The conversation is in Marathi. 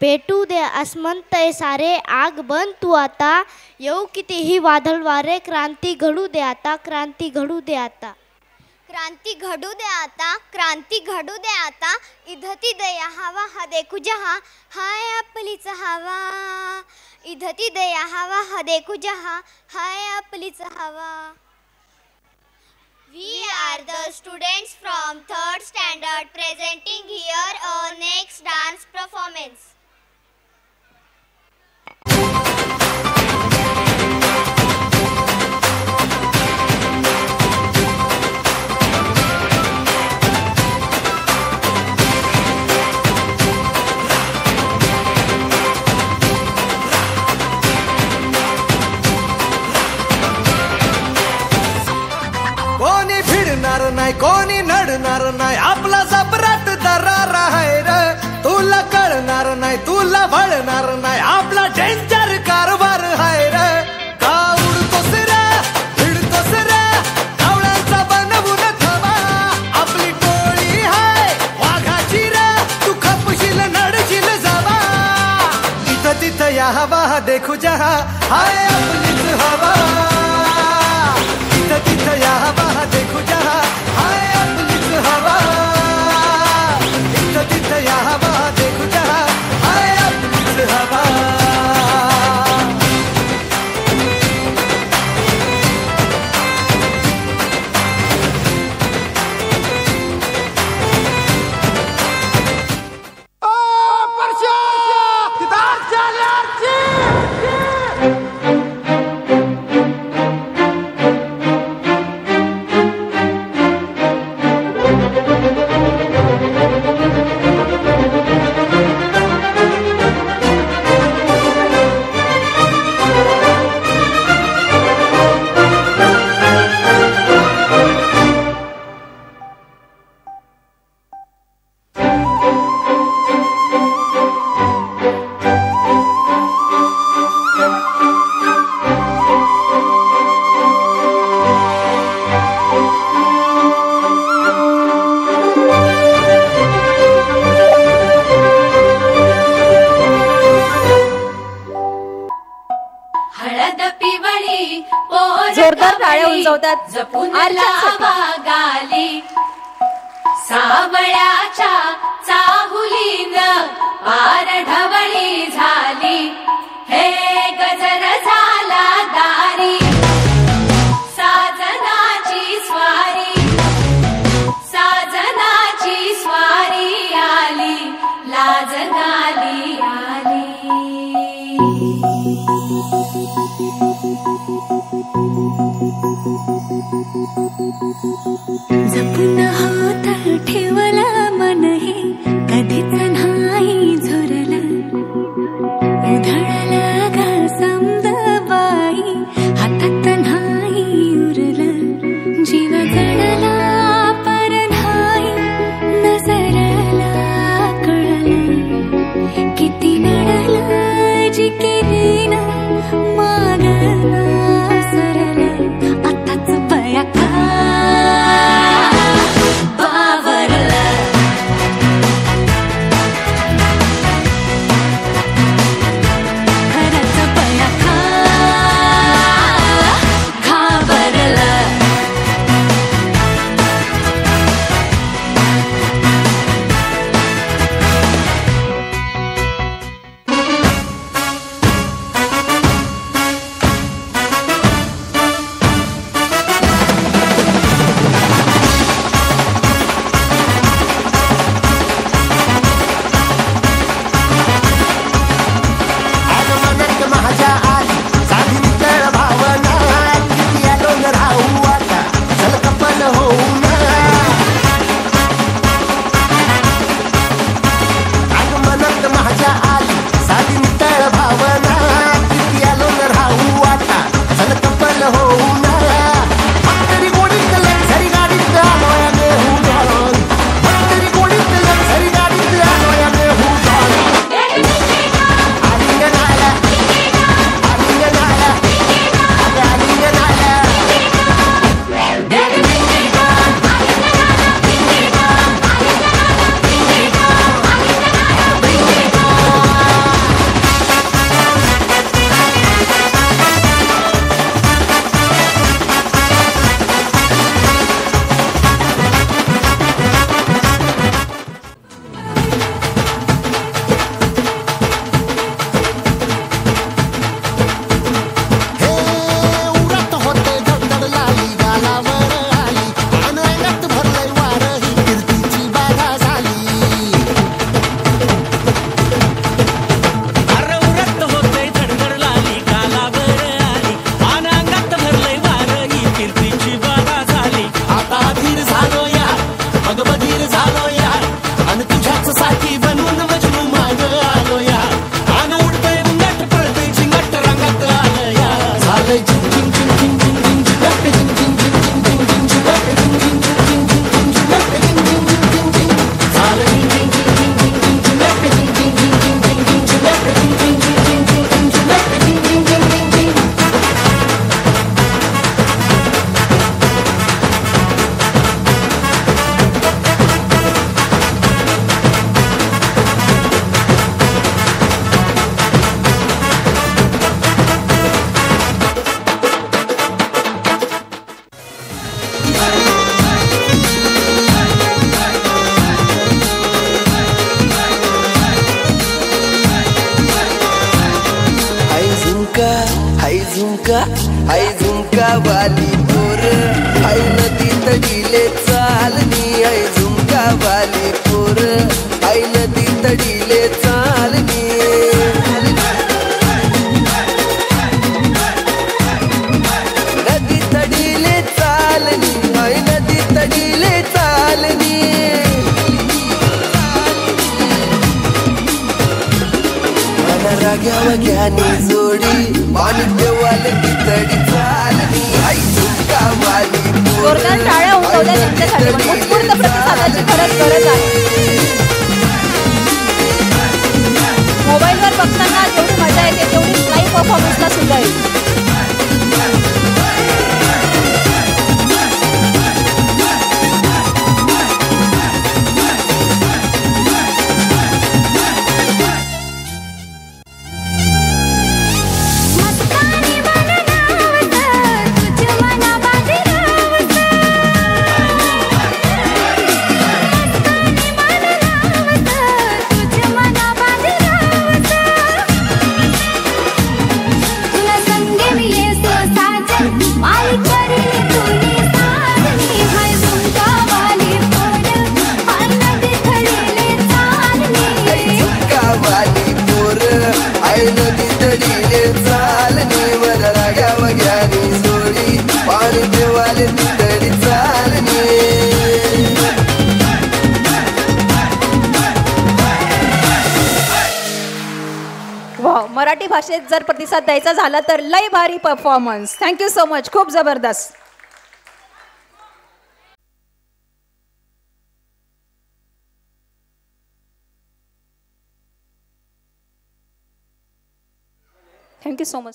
पेटू दे आसमंत सारे, आग बन तू आता. येऊ कितीही वादळ वारे, क्रांती घडू दे आता, क्रांती घडू दे आता. क्रांती घडू दे आता, क्रांती घडू दे आता. इधती दया हवा हा देखू जहा, हाय आपलीच हवा. इधती दया हवा हा देखू जहा, हाय आपलीच हवा. We are the students from 3rd standard presenting here our next dance performance. नाही कोणी नडणार नाही, आपला जबराट दरार आहे रे. तुला कळणार नाही, तुला भळणार नाही, आपला डेंजर कारभार आहे रे. का उडतोस रे, भिडतोस रे, कावळ्यांचा बनवून थवा. आपली टोळी आहे वाघाची रे, तू खपशील नडशील जावा. इथं तिथं या हवा देखू जहा, हाय आपलीच हवा. इथं तिथं या हवा देखू जहा, हाय आपलीच हवा. इथं तिथं या हवा देखू जहा, हाय आपलीच हवा. जोरदार टाळ्या उंचावतात. जपून लावा गाली, सावळ्याच्या चाहुलीन पार ढवळी झाली. हे गजर झाला दारी, साजनाची स्वारी, साजनाची स्वारी आली, लाज गाली आली. जपून हात ठेवला मन हे कधीच नाही झुरला. उधळला गा समद बाई, हातात नाही उरला. जीव जडला पर नाही नजरला कळला. किती नडला जी केली ना मागना सरला. आताच बया का बावरला. झुमका वाली पोर आई नदी तडीले चालनी आई झुमका वाली पोर आई नदी तडीले चालनी नदी तडीले चालनी आई नदी तडीले चालनी राग्या वग्यानी जोडी पाणी देवाले तडी चालनी आई झुमका वाली जोरदार टाळ्या उठवल्या त्यांच्यासाठी उत्स्फूर्त प्रतिसादाची खरंच गरज आहे. मोबाईलवर बघताना जेवढी मजा येते तेवढी लाईव्ह परफॉर्मन्सला सुद्धा येते. मराठी भाषेत जर प्रतिसाद द्यायचा झाला तर लय भारी परफॉर्मन्स. Thank you so much. खूप जबरदस्त. Thank you so much.